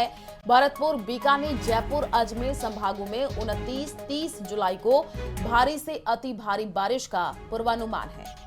है। भरतपुर, बीकानेर, जयपुर, अजमेर संभागों में 29-30 जुलाई को भारी से अति भारी बारिश का पूर्वानुमान है।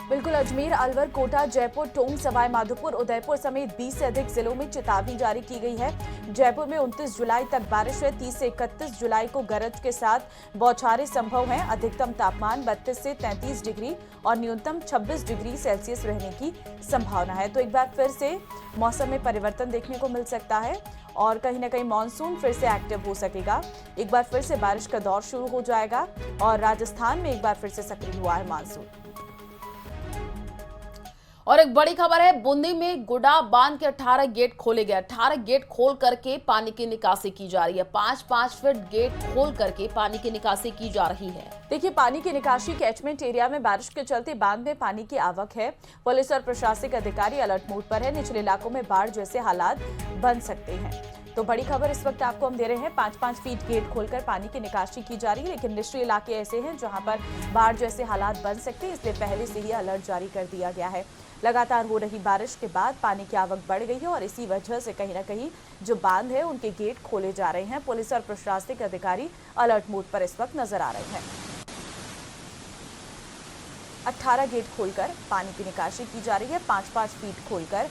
बिल्कुल, अजमेर, अलवर, कोटा, जयपुर, टोंक, सवाई माधोपुर, उदयपुर समेत 20 से अधिक जिलों में चेतावनी जारी की गई है। जयपुर में 29 जुलाई तक बारिश है। 30 से 31 जुलाई को गरज के साथ बौछारें संभव हैं। अधिकतम तापमान 32 से 33 डिग्री और न्यूनतम 26 डिग्री सेल्सियस रहने की संभावना है। तो एक बार फिर से मौसम में परिवर्तन देखने को मिल सकता है और कहीं ना कहीं मानसून फिर से एक्टिव हो सकेगा। एक बार फिर से बारिश का दौर शुरू हो जाएगा और राजस्थान में एक बार फिर से सक्रिय हुआ है मानसून। और एक बड़ी खबर है, बूंदी में गुडा बांध के 18 गेट खोले गए। 18 गेट खोल करके पानी की निकासी की जा रही है। 5-5 फीट गेट खोल करके पानी की निकासी की जा रही है। देखिए, पानी की निकासी कैचमेंट एरिया में बारिश के चलते बांध में पानी की आवक है। पुलिस और प्रशासनिक अधिकारी अलर्ट मोड पर है। निचले इलाकों में बाढ़ जैसे हालात बन सकते हैं। तो बड़ी खबर इस वक्त आपको हम दे रहे हैं। 5-5 फीट गेट खोलकर पानी की निकासी की जा रही है, लेकिन निचले इलाके ऐसे हैं जहां पर बाढ़ जैसे हालात बन सकते हैं, इसलिए पहले से ही अलर्ट जारी कर दिया गया है। लगातार हो रही बारिश के बाद पानी की आवक बढ़ गई है और इसी वजह से कहीं ना कहीं जो बांध है उनके गेट खोले जा रहे हैं। पुलिस और प्रशासनिक अधिकारी अलर्ट मोड पर इस वक्त नजर आ रहे हैं। 18 गेट खोलकर पानी की निकासी की जा रही है। 5-5 फीट खोलकर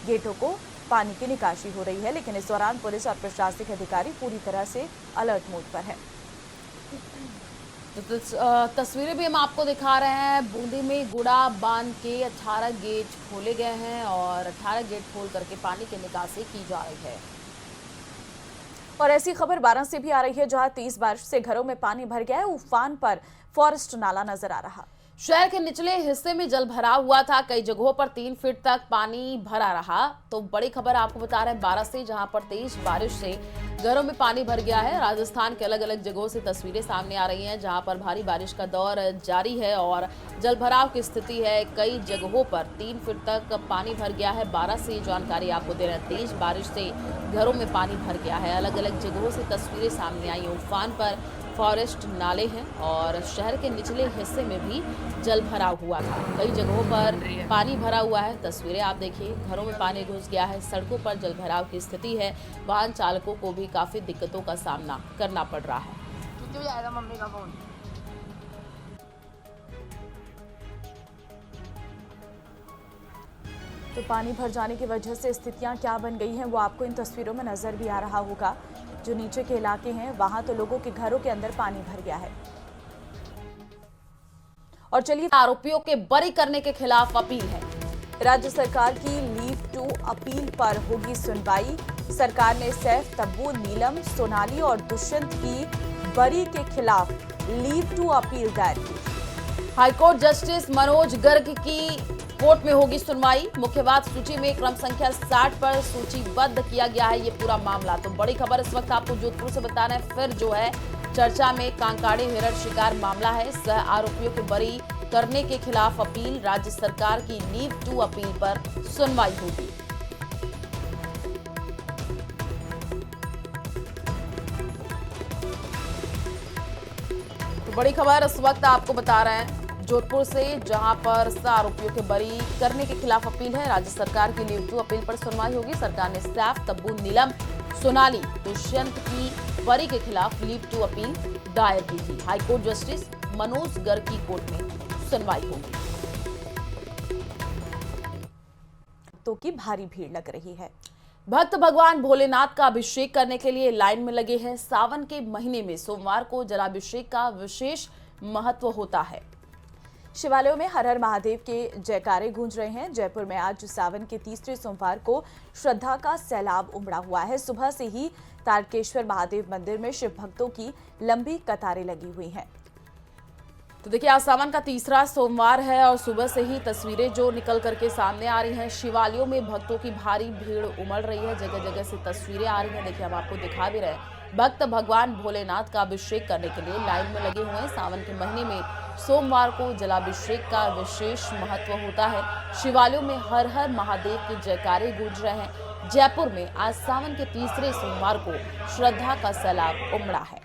गेटों को पानी की निकासी हो रही है, लेकिन इस दौरान पुलिस और प्रशासनिक अधिकारी पूरी तरह से अलर्ट मोड पर है। तो तस्वीरें भी हम आपको दिखा रहे हैं। बूंदी में गुडा बांध के 18 गेट खोले गए हैं और 18 गेट खोल करके पानी की निकासी की जा रही है। और ऐसी खबर 12 से भी आ रही है, जहां तेज बारिश से घरों में पानी भर गया है। उफान पर फॉरेस्ट नाला नजर आ रहा। शहर के निचले हिस्से में जल भराव हुआ था। कई जगहों पर 3 फीट तक पानी भरा रहा। तो बड़ी खबर आपको बता रहे हैं 12 से, जहां पर तेज बारिश से घरों में पानी भर गया है। राजस्थान के अलग अलग जगहों से तस्वीरें सामने आ रही हैं, जहां पर भारी बारिश का दौर जारी है और जल भराव की स्थिति है। कई जगहों पर 3 फीट तक पानी भर गया है। 12 से ये जानकारी आपको दे रहे हैं। तेज बारिश से घरों में पानी भर गया है। अलग अलग जगहों से तस्वीरें सामने आई। उफान पर फॉरेस्ट नाले हैं और शहर के निचले हिस्से में भी जल भराव हुआ था। कई जगहों पर पानी भरा हुआ है। तस्वीरें आप देखिए, घरों में पानी घुस गया है। सड़कों पर जल भराव की स्थिति है। वाहन चालकों को भी काफी दिक्कतों का सामना करना पड़ रहा है। मम्मी का फोन। तो पानी भर जाने की वजह से स्थितियां क्या बन गई हैं वो आपको इन तस्वीरों में नजर भी आ रहा होगा। जो नीचे के इलाके हैं वहां तो लोगों के घरों के अंदर पानी भर गया है। और चलिए, आरोपियों के बरी करने के खिलाफ अपील है। राज्य सरकार की लीव टू अपील पर होगी सुनवाई। सरकार ने सैफ, तब्बू, नीलम, सोनाली और दुष्यंत की बरी के खिलाफ लीव टू अपील दायर की। हाईकोर्ट जस्टिस मनोज गर्ग की कोर्ट में होगी सुनवाई। मुख्य बात, सूची में क्रम संख्या 60 पर सूचीबद्ध किया गया है ये पूरा मामला। तो बड़ी खबर इस वक्त आपको जोधपुर से बताना है। फिर जो है चर्चा में कांकाड़ी हिरण शिकार मामला है। सह आरोपियों को बरी करने के खिलाफ अपील। राज्य सरकार की लीव टू अपील पर सुनवाई होगी। तो बड़ी खबर इस वक्त आपको बता रहे हैं जोधपुर से, जहां पर आरोपियों के बरी करने के खिलाफ अपील है। राज्य सरकार की लीव टू अपील पर सुनवाई होगी। सरकार ने सैफ, तब्बू, नीलम, सोनाली, दुष्यंत की बरी के खिलाफ लीव टू अपील दायर की थी। हाईकोर्ट जस्टिस मनोज गर्ग की कोर्ट में सुनवाई होगी। तो की भारी भीड़ लग रही है। भक्त भगवान भोलेनाथ का अभिषेक करने के लिए लाइन में लगे हैं। सावन के महीने में सोमवार को जलाभिषेक का विशेष महत्व होता है। शिवालयों में हर हर महादेव के जयकारे गूंज रहे हैं। जयपुर में आज सावन के तीसरे सोमवार को श्रद्धा का सैलाब उमड़ा हुआ है। सुबह से ही तारकेश्वर महादेव मंदिर में शिव भक्तों की लंबी कतारें लगी हुई हैं। तो देखिए, आज सावन का तीसरा सोमवार है और सुबह से ही तस्वीरें जो निकल करके सामने आ रही हैं। शिवालयों में भक्तों की भारी भीड़ उमड़ रही है। जगह जगह से तस्वीरें आ रही हैं। देखिए, हम आपको दिखा भी रहे हैं। भक्त भगवान भोलेनाथ का अभिषेक करने के लिए लाइन में लगे हुए हैं। सावन के महीने में सोमवार को जलाभिषेक का विशेष महत्व होता है। शिवालयों में हर हर महादेव के जयकारे गूंज रहे हैं। जयपुर में आज सावन के तीसरे सोमवार को श्रद्धा का सैलाब उमड़ा है।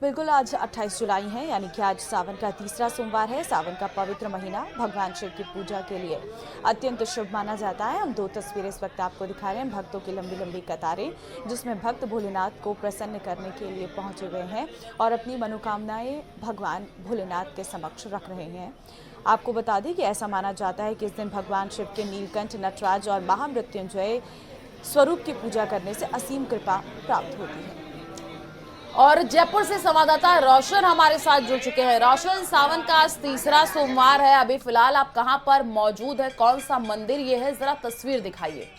बिल्कुल, आज 28 जुलाई है, यानी कि आज सावन का तीसरा सोमवार है। सावन का पवित्र महीना भगवान शिव की पूजा के लिए अत्यंत शुभ माना जाता है। हम दो तस्वीरें इस वक्त आपको दिखा रहे हैं। भक्तों की लंबी लंबी कतारें, जिसमें भक्त भोलेनाथ को प्रसन्न करने के लिए पहुंचे हुए हैं और अपनी मनोकामनाएं भगवान भोलेनाथ के समक्ष रख रहे हैं। आपको बता दें कि ऐसा माना जाता है कि इस दिन भगवान शिव के नीलकंठ, नटराज और महामृत्युंजय स्वरूप की पूजा करने से असीम कृपा प्राप्त होती है। और जयपुर से संवाददाता रोशन हमारे साथ जुड़ चुके हैं। रोशन, सावन का आज तीसरा सोमवार है, अभी फिलहाल आप कहां पर मौजूद है, कौन सा मंदिर ये है, जरा तस्वीर दिखाइए।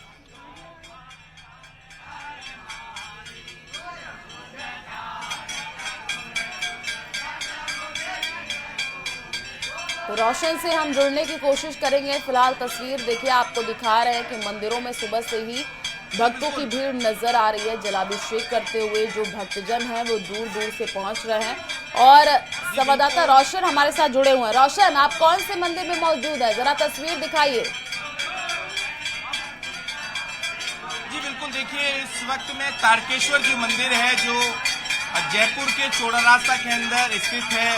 तो रोशन से हम जुड़ने की कोशिश करेंगे। फिलहाल तस्वीर देखिए, आपको दिखा रहे हैं कि मंदिरों में सुबह से ही भक्तों की भीड़ नजर आ रही है। जलाभिषेक करते हुए जो भक्तजन हैं वो दूर दूर से पहुंच रहे हैं और संवाददाता रोशन हमारे साथ जुड़े हुए हैं। रोशन, आप कौन से मंदिर में मौजूद है, जरा तस्वीर दिखाइए। जी बिल्कुल, देखिए इस वक्त में तारकेश्वर जी मंदिर है जो जयपुर के चौड़ा रास्ता के अंदर स्थित है।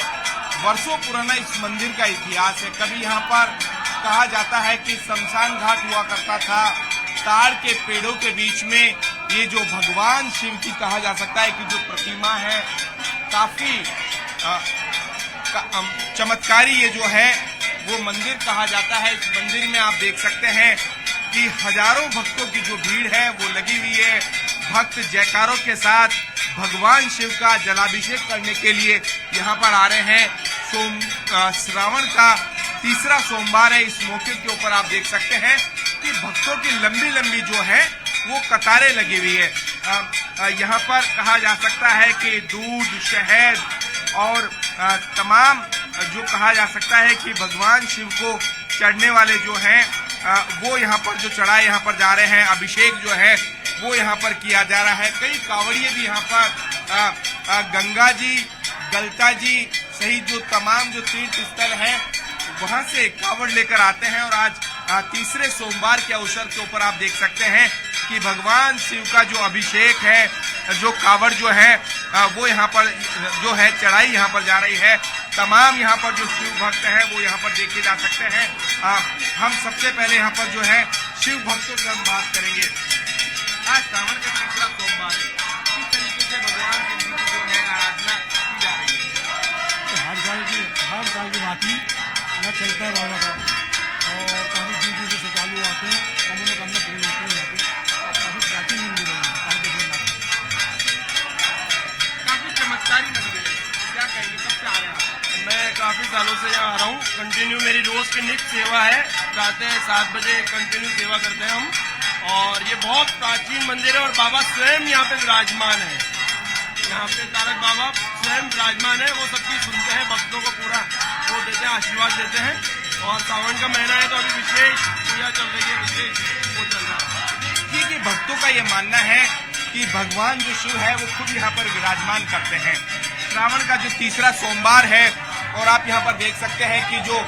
वर्षों पुराना इस मंदिर का इतिहास है। कभी यहाँ पर कहा जाता है कि शमशान घाट हुआ करता था। ताड़ के पेड़ों के बीच में ये जो भगवान शिव की कहा जा सकता है कि जो प्रतिमा है, काफी चमत्कारी ये जो है वो मंदिर कहा जाता है। इस मंदिर में आप देख सकते हैं कि हजारों भक्तों की जो भीड़ है वो लगी हुई है। भक्त जयकारों के साथ भगवान शिव का जलाभिषेक करने के लिए यहाँ पर आ रहे हैं। श्रावण का तीसरा सोमवार है। इस मौके के ऊपर आप देख सकते हैं कि भक्तों की लंबी लंबी जो है वो कतारें लगी हुई है। यहाँ पर कहा जा सकता है कि दूध, शहद और तमाम जो कहा जा सकता है कि भगवान शिव को चढ़ने वाले जो हैं वो यहाँ पर जो चढ़ाए यहाँ पर जा रहे हैं। अभिषेक जो है वो यहाँ पर किया जा रहा है। कई कांवड़िए भी यहाँ पर गंगा जी, गलता जी सहित जो तमाम जो तीर्थ स्थल हैं वहां से कांवड़ लेकर आते हैं। और आज तीसरे सोमवार के अवसर के ऊपर आप देख सकते हैं कि भगवान शिव का जो अभिषेक है, जो कांवड़ जो है वो यहाँ पर जो है चढ़ाई यहाँ पर जा रही है। तमाम यहाँ पर जो शिव भक्त हैं वो यहाँ पर देखे जा सकते हैं। हम सबसे पहले यहाँ पर जो है शिव भक्तों की हम बात करेंगे। आज सावन का तीसरा सोमवार है, किस तरीके से भगवान शिव की जो है आराधना की जा रही है? हर साल की भांति यहाँ चलता है बाबा का, और काफ़ी दूर दूर से श्रद्धालु आते हैं और मनोकामना पूरी होती है। यहाँ पे काफ़ी प्राचीन मंदिर है, काफी चमत्कारी मंदिर है, क्या कहेंगे, कब से आ रहे हैं? मैं काफ़ी सालों से यहाँ आ रहा हूँ। कंटिन्यू मेरी रोज़ की नित्य सेवा है। प्रातः 7 बजे कंटिन्यू सेवा करते हैं हम, और ये बहुत प्राचीन मंदिर है और बाबा स्वयं यहाँ पे विराजमान है। यहाँ पे तारक बाबा स्वयं विराजमान है, वो सबकी सुनते हैं, भक्तों को पूरा वो देते हैं, आशीर्वाद देते हैं। और सावन का महीना है तो अभी विशेष पूजा चल रही है, विशेष वो चल रहा है। क्योंकि भक्तों का ये मानना है कि भगवान जो शिव है वो खुद यहाँ पर विराजमान करते हैं। श्रावण का जो तीसरा सोमवार है और आप यहाँ पर देख सकते हैं कि जो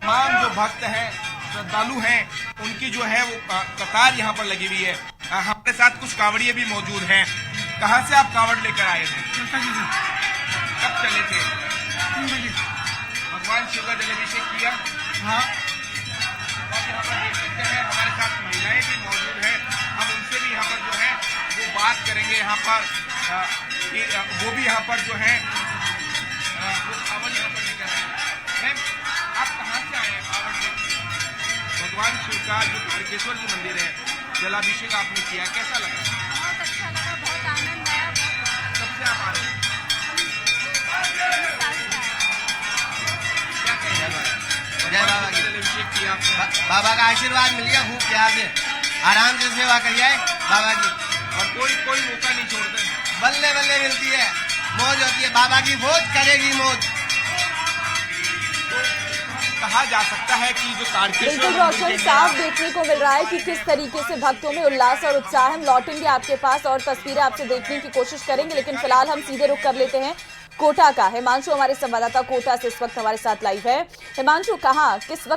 तमाम जो भक्त हैं, श्रद्धालु हैं, उनकी जो है वो कतार यहाँ पर लगी हुई है। हमारे साथ कुछ कांवड़िए भी मौजूद हैं। कहाँ से आप कांवड़ लेकर आए थे? कब चले थे? 3 बजे। भगवान शिव का जलाभिषेक किया? हाँ। आप यहाँ पर देख सकते हैं हमारे साथ महिलाएं भी मौजूद हैं। हम उनसे भी यहाँ पर जो है वो बात करेंगे। यहाँ पर वो भी यहाँ पर जो है वो कांवड़ यहाँ पर लेकर आए हैं। मैम, आप कहाँ से आए हैं कांवड़ लेकर? भगवान शिव का जो तारकेश्वर जी मंदिर है, जलाभिषेक आपने किया, कैसा लगा? बहुत अच्छा लगा, बहुत आनंद आया। कब से आप आ रहे हैं? क्या कहेंगे? जय बाबा की। जलाभिषेक किया आपने, बाबा का आशीर्वाद मिल गया, खूब प्यार से आराम से सेवा करिए बाबा की, और कोई मौका नहीं छोड़ते। बल्ले बल्ले मिलती है, मौज होती है। बाबा की मौज करेगी मौज। कहा जा सकता है कि जो तारकेश्वर बिल्कुल मंदिर रोशन, के साफ अंदर देखने को मिल रहा है कि किस तरीके से भक्तों में उल्लास और उत्साह है। हम लौटेंगे आपके पास और तस्वीरें आपसे देखने की कोशिश करेंगे, लेकिन फिलहाल हम सीधे रुख कर लेते हैं कोटा का। हिमांशु हमारे संवाददाता कोटा से इस वक्त हमारे साथ लाइव है। हिमांशु, कहाँ इस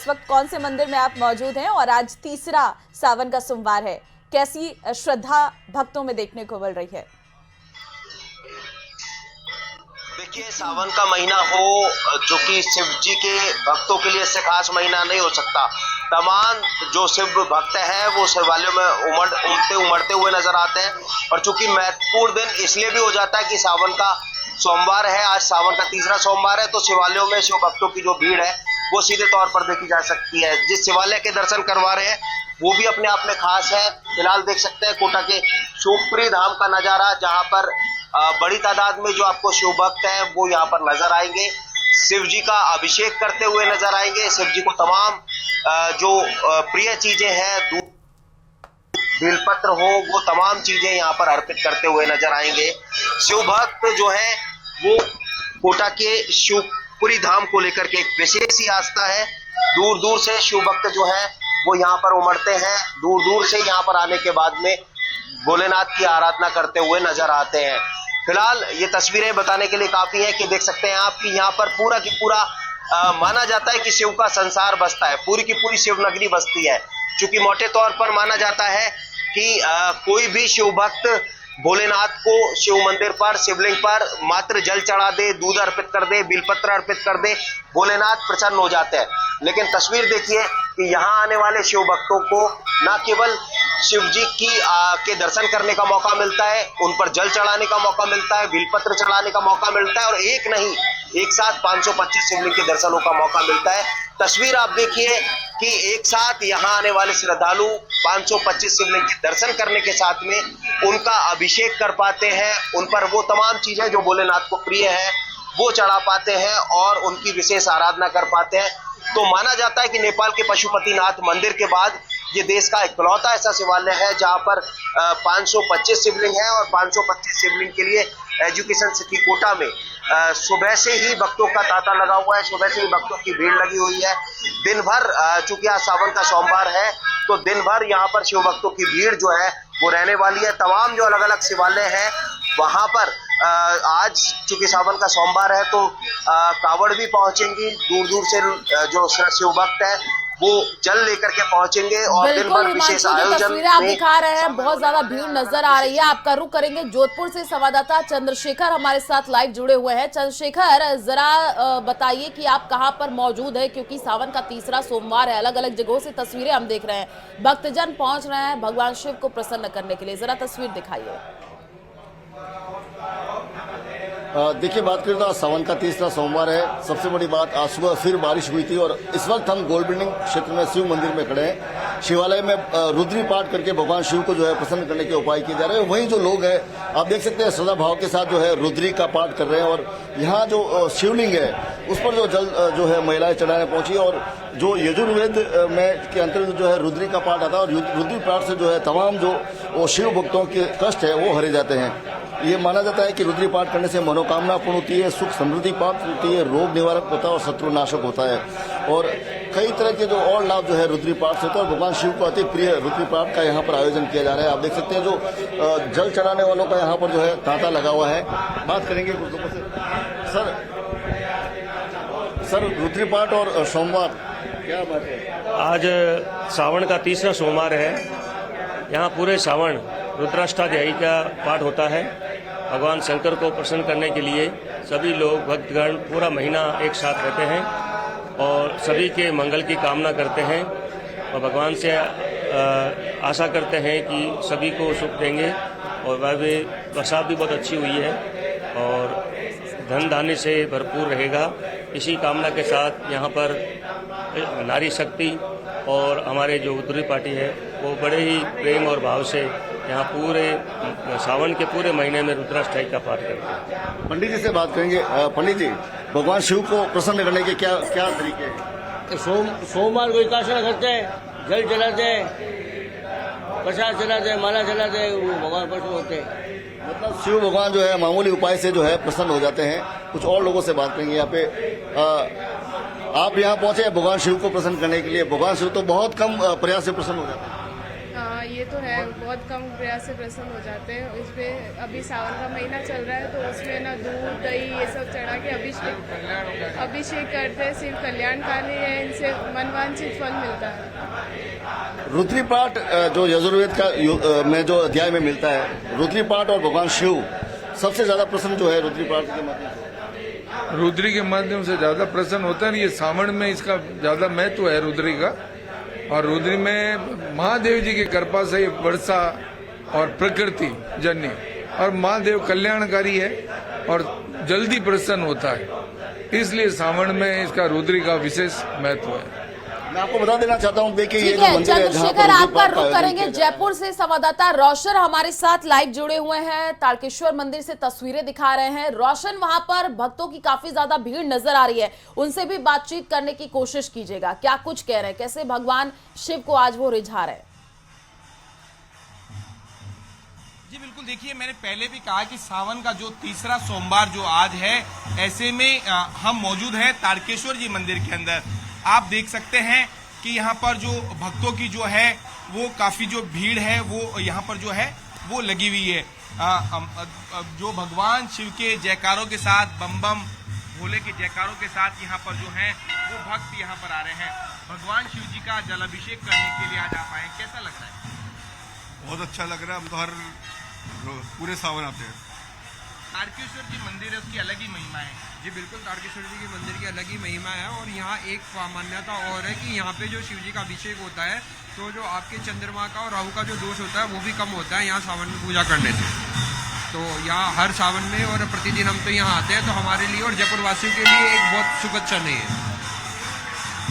वक्त कौन से मंदिर में आप मौजूद हैं, और आज तीसरा सावन का सोमवार है, कैसी श्रद्धा भक्तों में देखने को मिल रही है? देखिए, सावन का महीना हो जो कि शिव जी के भक्तों के लिए इससे खास महीना नहीं हो सकता। तमाम जो शिव भक्त हैं वो शिवालयों में उमड़ते हुए नजर आते हैं। और चूंकि महत्वपूर्ण दिन इसलिए भी हो जाता है कि सावन का सोमवार है, आज सावन का तीसरा सोमवार है, तो शिवालयों में शिव भक्तों की जो भीड़ है वो सीधे तौर पर देखी जा सकती है। जिस शिवालय के दर्शन करवा रहे हैं वो भी अपने आप में खास है। फिलहाल देख सकते हैं कोटा के शिवपुरी धाम का नजारा, जहां पर बड़ी तादाद में जो आपको शिव भक्त हैं वो यहाँ पर नजर आएंगे, शिव जी का अभिषेक करते हुए नजर आएंगे। शिव जी को तमाम जो प्रिय चीजें हैं, बेलपत्र हो, वो तमाम चीजें यहाँ पर अर्पित करते हुए नजर आएंगे। शिव भक्त जो है वो कोटा के शिवपुरी धाम को लेकर के एक विशेष ही आस्था है। दूर दूर से शिव भक्त जो है वो यहाँ पर उमड़ते हैं, दूर दूर से यहाँ पर आने के बाद में भोलेनाथ की आराधना करते हुए नजर आते हैं। फिलहाल ये तस्वीरें बताने के लिए काफी है कि देख सकते हैं आप कि यहाँ पर पूरा की पूरा माना जाता है कि शिव का संसार बसता है, पूरी की पूरी शिव नगरी बसती है। क्योंकि मोटे तौर पर माना जाता है कि कोई भी शिव भक्त भोलेनाथ को शिव मंदिर पर, शिवलिंग पर मात्र जल चढ़ा दे, दूध अर्पित कर दे, बिलपत्र अर्पित कर दे, भोलेनाथ प्रसन्न हो जाते हैं। लेकिन तस्वीर देखिए कि यहाँ आने वाले शिव भक्तों को न केवल शिव जी के दर्शन करने का मौका मिलता है, उन पर जल चढ़ाने का मौका मिलता है, बिलपत्र चढ़ाने का मौका मिलता है, और एक नहीं एक साथ 525 शिवलिंग के दर्शनों का मौका मिलता है। तस्वीर आप देखिए कि एक साथ यहाँ आने वाले श्रद्धालु 525 शिवलिंग के दर्शन करने के साथ में उनका अभिषेक कर पाते हैं, उन पर वो तमाम चीजें जो भोलेनाथ को प्रिय है वो चढ़ा पाते हैं और उनकी विशेष आराधना कर पाते हैं। तो माना जाता है कि नेपाल के पशुपतिनाथ मंदिर के बाद ये देश का इकलौता ऐसा शिवालय है जहां पर 525 शिवलिंग है, और 525 शिवलिंग के लिए एजुकेशन सिटी कोटा में सुबह से ही भक्तों का तांता लगा हुआ है, सुबह से ही भक्तों की भीड़ लगी हुई है। दिन भर चूंकि आज सावन का सोमवार है तो दिन भर यहाँ पर शिव भक्तों की भीड़ जो है वो रहने वाली है। तमाम जो अलग अलग शिवालय हैं वहां पर आज चूंकि सावन का सोमवार है तो कावड़ भी पहुंचेंगी, दूर दूर से जो शिव भक्त है वो जल लेकर के पहुंचेंगे और दिन भर विशेष आयोजन तस्वीरें आप दिखा रहे हैं, बहुत ज्यादा भीड़ नजर आ रही है। आपका रुख करेंगे जोधपुर से, संवाददाता चंद्रशेखर हमारे साथ लाइव जुड़े हुए हैं। चंद्रशेखर, जरा बताइए कि आप कहां पर मौजूद है, क्योंकि सावन का तीसरा सोमवार है, अलग अलग जगहों से तस्वीरें हम देख रहे हैं, भक्तजन पहुंच रहे हैं भगवान शिव को प्रसन्न करने के लिए, जरा तस्वीर दिखाइए। देखिए, बात करें तो आज सावन का तीसरा सोमवार है। सबसे बड़ी बात, आज सुबह फिर बारिश हुई थी और इस वक्त हम गोल्ड बिल्डिंग क्षेत्र में शिव मंदिर में खड़े हैं। शिवालय में रुद्री पाठ करके भगवान शिव को जो है प्रसन्न करने के उपाय किए जा रहे हैं। वहीं जो लोग हैं आप देख सकते हैं श्रद्धा भाव के साथ जो है रुद्री का पाठ कर रहे हैं, और यहाँ जो शिवलिंग है उस पर जो जल जो है महिलाएं चढ़ाने पहुंची, और जो यजुर्वेद में के अंतर्गत जो है रुद्री का पाठ आता है, और रुद्री पाठ से जो है तमाम जो शिव भक्तों के कष्ट है वो हरे जाते हैं। ये माना जाता है कि रुद्री पाठ करने से मनोकामना पूर्ण होती है, सुख समृद्धि प्राप्त होती है, रोग निवारक होता है और शत्रु नाशक होता है, और कई तरह के जो और लाभ जो है रुद्री पाठ से होता है। और भगवान शिव को अति प्रिय रुद्री पाठ का यहाँ पर आयोजन किया जा रहा है। आप देख सकते हैं जो जल चढ़ाने वालों का यहाँ पर जो है तांता लगा हुआ है। बात करेंगे कुछ लोगों से। सर, रुद्री पाठ और सोमवार क्या बात है? आज सावन का तीसरा सोमवार है। यहाँ पूरे सावन रुद्राष्टाध्यायी का पाठ होता है। भगवान शंकर को प्रसन्न करने के लिए सभी लोग भक्तगण पूरा महीना एक साथ रहते हैं और सभी के मंगल की कामना करते हैं और भगवान से आशा करते हैं कि सभी को सुख देंगे। और वह भी बरसात भी बहुत अच्छी हुई है और धन धान्य से भरपूर रहेगा। इसी कामना के साथ यहाँ पर नारी शक्ति और हमारे जो रुद्री पार्टी है वो बड़े ही प्रेम और भाव से यहाँ पूरे सावन के पूरे महीने में रुद्राष्टक का पाठ करते हैं। पंडित जी से बात करेंगे। पंडित जी, भगवान शिव को प्रसन्न करने के क्या क्या तरीके हैं? सोमवार को एकादशी करते हैं, जल चलाते हैं, प्रसाद चलाते हैं, माला चलाते हैं, वो भगवान प्रसन्न होते हैं। मतलब शिव भगवान जो है मामूली उपाय से जो है प्रसन्न हो जाते हैं। कुछ और लोगों से बात करेंगे। यहाँ पे आप यहाँ पहुंचे हैं भगवान शिव को प्रसन्न करने के लिए। भगवान शिव तो बहुत कम प्रयास से प्रसन्न हो जाते हैं। हाँ, ये तो है, बहुत कम प्रयास से प्रसन्न हो जाते हैं। इसमें अभी सावन का महीना चल रहा है तो उसमें ना दूध दही ये सब चढ़ा के अभिषेक करते हैं। सिर्फ कल्याणकारी है, इनसे मनवांछित फल मिलता है। रुद्री पाठ जो यजुर्वेद का में जो अध्याय में मिलता है, रुद्री पाठ और भगवान शिव सबसे ज्यादा प्रसन्न जो है रुद्री पाठ के माध्यम से। रुद्री के माध्यम से ज्यादा प्रसन्न होता है। ये सावन में इसका ज्यादा महत्व है रुद्री का, और रुद्री में महादेव जी की कृपा से वर्षा और प्रकृति जन्य, और महादेव कल्याणकारी है और जल्दी प्रसन्न होता है, इसलिए सावन में इसका रुद्री का विशेष महत्व है। मैं आपको बता देना चाहता हूँ, देखिए ये ठीक जो है मंदिर है जहाँ चंद्रशेखर, पर आपका रुद्र रुख पाठ करेंगे। आयोजन किया जयपुर से संवाददाता रोशन हमारे साथ लाइव जुड़े हुए हैं, तारकेश्वर मंदिर से तस्वीरें दिखा रहे हैं। रोशन, वहां पर भक्तों की काफी ज्यादा भीड़ नजर आ रही है, उनसे भी बातचीत करने की कोशिश कीजिएगा। क्या कुछ कह रहे हैं, कैसे भगवान शिव को आज वो रिझा रहे हैं? जी बिल्कुल, देखिए मैंने पहले भी कहा कि सावन का जो तीसरा सोमवार जो आज है, ऐसे में हम मौजूद हैं तारकेश्वर जी मंदिर के अंदर। आप देख सकते हैं कि यहाँ पर जो भक्तों की जो है वो काफी जो भीड़ है वो यहाँ पर जो है वो लगी हुई है। जो भगवान शिव के जयकारों के साथ, बम बम भोले के जयकारों के साथ यहाँ पर जो है वो भक्त यहाँ पर आ रहे हैं। भगवान शिव जी का जलाभिषेक करने के लिए आज आप आए, कैसा लगता है? बहुत अच्छा लग रहा है। हम तो हर पूरे सावन आते हैं। तारकेश्वर जी मंदिर है, उसकी अलग ही महिमा है। जी बिल्कुल, तारकेश्वर जी के मंदिर की अलग ही महिमा है। और यहाँ एक मान्यता और है कि यहाँ पे जो शिव जी का अभिषेक होता है तो जो आपके चंद्रमा का और राहु का जो दोष होता है वो भी कम होता है यहाँ सावन में पूजा करने से। तो यहाँ हर सावन में और प्रतिदिन हम तो यहाँ आते हैं, तो हमारे लिए और जयपुर वासियों के लिए एक बहुत सुखद क्षण है।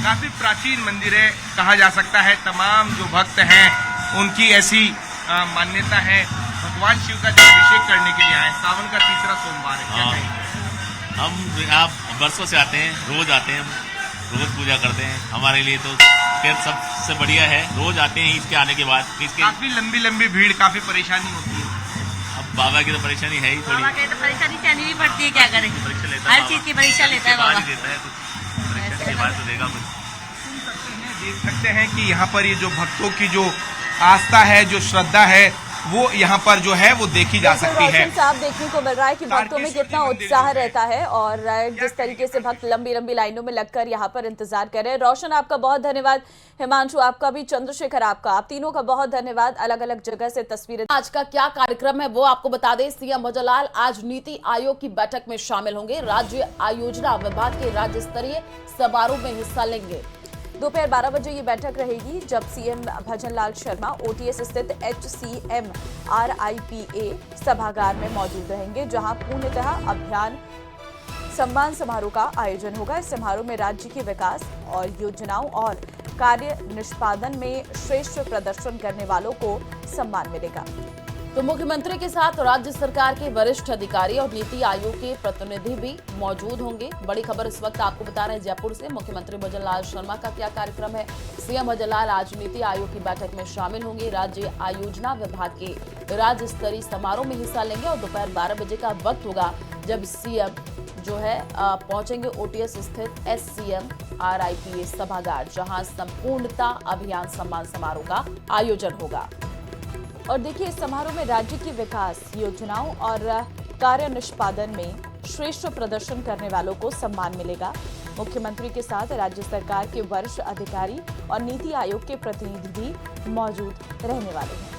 काफी प्राचीन मंदिर है कहा जा सकता है। तमाम जो भक्त हैं उनकी ऐसी मान्यता है। भगवान शिव का अभिषेक करने के लिए आए, सावन का तीसरा सोमवार है। क्या कहेंगे? हम आप वर्षों से आते हैं, रोज आते हैं, रोज पूजा करते हैं। हमारे लिए तो फिर सबसे बढ़िया है, रोज आते हैं। इसके आने के बाद काफी लंबी लंबी भीड़, काफी परेशानी होती है। अब बाबा की तो परेशानी है ही थोड़ी। बाबा की तो परेशानी सहनी भी पड़ती है, क्या करें, परीक्षा लेता है, हर चीज की परीक्षा लेता है बाबा। देता है कुछ परीक्षा के बाद तो देगा कुछ। देख सकते हैं कि यहाँ पर ये जो भक्तों की जो आस्था है, जो श्रद्धा है, वो यहाँ पर जो है वो देखी जा सकती है। रोशन साहब, देखने को मिल रहा है कि भक्तों में कितना उत्साह रहता है और जिस तरीके से भक्त लंबी लंबी लाइनों में लगकर यहाँ पर इंतजार कर रहे हैं। रोशन, आपका बहुत धन्यवाद। हिमांशु, आपका भी। चंद्रशेखर, आपका, आप तीनों का बहुत धन्यवाद। अलग अलग जगह से तस्वीरें। आज का क्या कार्यक्रम है वो आपको बता दें। सीएम भजनलाल आज नीति आयोग की बैठक में शामिल होंगे। राज्य आयोजना विभाग के राज्य स्तरीय समारोह में हिस्सा लेंगे। दोपहर 12 बजे ये बैठक रहेगी, जब सीएम भजनलाल शर्मा ओटीएस स्थित HCM RIPA सभागार में मौजूद रहेंगे, जहां पूर्णतः अभियान सम्मान समारोह का आयोजन होगा। इस समारोह में राज्य के विकास और योजनाओं और कार्य निष्पादन में श्रेष्ठ प्रदर्शन करने वालों को सम्मान मिलेगा। तो मुख्यमंत्री के साथ राज्य सरकार के वरिष्ठ अधिकारी और नीति आयोग के प्रतिनिधि भी मौजूद होंगे। बड़ी खबर इस वक्त आपको बता रहे हैं जयपुर से। मुख्यमंत्री भजनलाल शर्मा का क्या कार्यक्रम है? सीएम भजनलाल आज नीति आयोग की बैठक में शामिल होंगे। राज्य आयोजना विभाग के राज्य स्तरीय समारोह में हिस्सा लेंगे और दोपहर 12 बजे का वक्त होगा जब सीएम जो है पहुंचेंगे ओटीएस स्थित HCM RIPA सभागार, जहां संपूर्णता अभियान सम्मान समारोह का आयोजन होगा। और देखिए, इस समारोह में राज्य की विकास योजनाओं और कार्य निष्पादन में श्रेष्ठ प्रदर्शन करने वालों को सम्मान मिलेगा। मुख्यमंत्री के साथ राज्य सरकार के वरिष्ठ अधिकारी और नीति आयोग के प्रतिनिधि भी मौजूद रहने वाले हैं।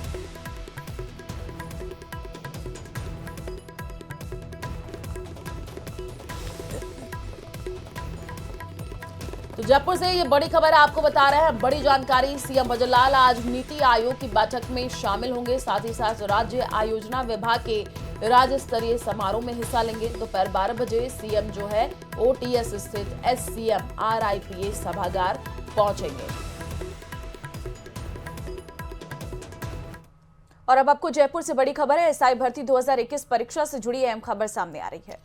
तो जयपुर से ये बड़ी खबर आपको बता रहे हैं। बड़ी जानकारी, सीएम भजनलाल आज नीति आयोग की बैठक में शामिल होंगे। साथ ही साथ राज्य आयोजना विभाग के राज्य स्तरीय समारोह में हिस्सा लेंगे। दोपहर 12 बजे सीएम जो है ओटीएस स्थित HCM RIPA सभागार पहुंचेंगे। और अब आपको जयपुर से बड़ी खबर है। SI भर्ती 2021 परीक्षा से जुड़ी अहम खबर सामने आ रही है।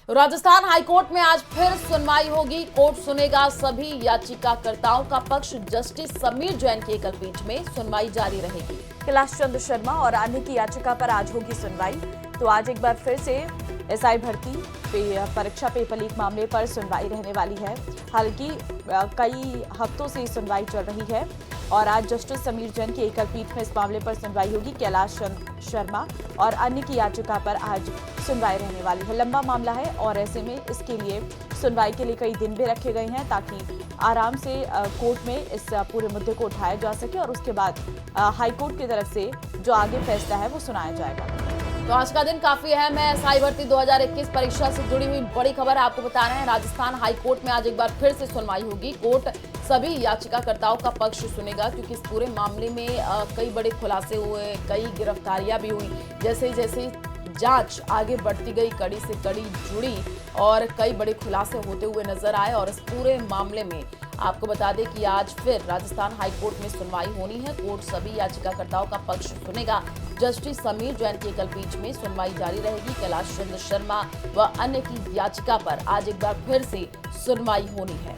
राजस्थान हाईकोर्ट में आज फिर सुनवाई होगी। कोर्ट सुनेगा सभी याचिकाकर्ताओं का पक्ष। जस्टिस समीर जैन की एकल पीठ में सुनवाई जारी रहेगी। कैलाश चंद्र शर्मा और अन्य की याचिका पर आज होगी सुनवाई। तो आज एक बार फिर से SI भर्ती परीक्षा पेपर लीक मामले पर सुनवाई रहने वाली है। हालांकि कई हफ्तों से सुनवाई चल रही है और आज जस्टिस समीर जैन की एकल पीठ में इस मामले पर सुनवाई होगी। कैलाश शर्मा और अन्य की याचिका पर आज सुनवाई रहने वाली है। लंबा मामला है और ऐसे में इसके लिए सुनवाई के लिए कई दिन भी रखे गए हैं, ताकि आराम से कोर्ट में इस पूरे मुद्दे को उठाया जा सके और उसके बाद हाईकोर्ट की तरफ से जो आगे फैसला है वो सुनाया जाएगा। तो आज का दिन काफी अहम है। एसआई भर्ती 2021 परीक्षा से जुड़ी हुई बड़ी खबर आपको बता रहे हैं। राजस्थान हाई कोर्ट में आज एक बार फिर से सुनवाई होगी। कोर्ट सभी याचिकाकर्ताओं का पक्ष सुनेगा, क्योंकि इस पूरे मामले में कई बड़े खुलासे हुए, कई गिरफ्तारियां भी हुई। जैसे जैसे जांच आगे बढ़ती गई, कड़ी से कड़ी जुड़ी और कई बड़े खुलासे होते हुए नजर आए। और इस पूरे मामले में आपको बता दें कि आज फिर राजस्थान हाई कोर्ट में सुनवाई होनी है। कोर्ट सभी याचिकाकर्ताओं का पक्ष सुनेगा। जस्टिस समीर जैन की एकल पीठ में सुनवाई जारी रहेगी। कैलाश चंद्र शर्मा व अन्य की याचिका पर आज एक बार फिर से सुनवाई होनी है।